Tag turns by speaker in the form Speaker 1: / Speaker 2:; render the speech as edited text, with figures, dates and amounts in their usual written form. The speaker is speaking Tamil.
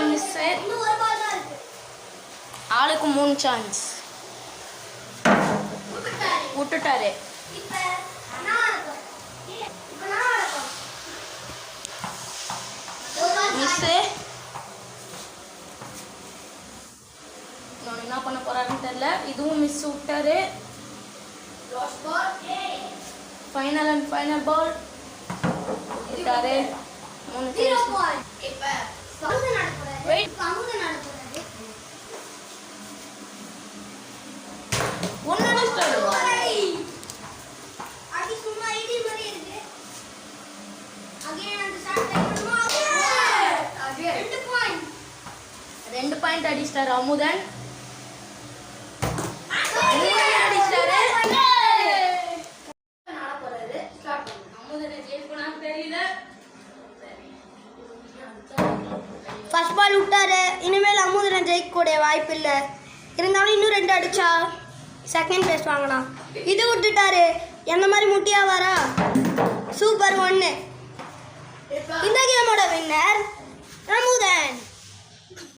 Speaker 1: பால் மிஸ். ஆளுக்கு 3 சான்ஸ். விட்டுட்டாரு. மிஸ் என்ன பண்ண போறாருன்னு தெரியல. இதுவும் மிஸ் விட்டாரு. ஃபைனல் அண்ட் ஃபைனல் பால் விட்டாரு. 2 பாயிண்ட் அடிச்சிட்டாரு அமுதன்.
Speaker 2: ஃபர்ஸ்ட் பால் விட்டாரு. இனிமேல் அமுதன் ஜெயிக்கக்கூடிய வாய்ப்பு இல்லை. இருந்தாலும் இன்னும் 2 அடிச்சா செகண்ட் பிளேஸ் வாங்கலாம். இது விட்டுட்டாரு. என்ன மாதிரி முட்டியா வரா. சூப்பர் 1. இந்த கேமோட வின்னர் அமுதன்.